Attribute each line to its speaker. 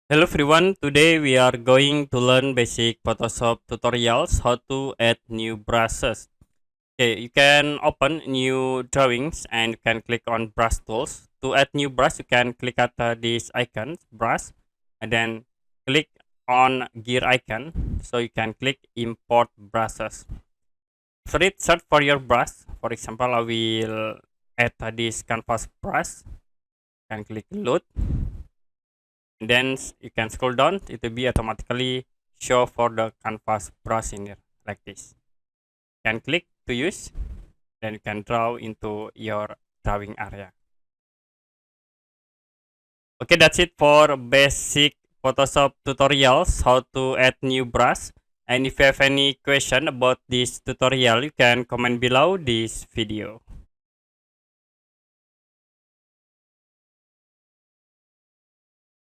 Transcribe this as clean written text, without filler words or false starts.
Speaker 1: Hello everyone, today we are going to learn basic Photoshop tutorials how to add new brushes. Okay, you can open new drawings and you can click on brush tools. To add new brush, you can click at this icon, brush, and then click on gear icon. So you can click import brushes. For it, search for your brush. For example, I will add this canvas brush. You can click load. And then you can scroll down, it will be automatically show for the canvas brush in here like this. You can click to use, then you can draw into your drawing area. Okay, that's it for basic Photoshop tutorials how to add new brush. And if you have any question about this tutorial, you can comment below this video.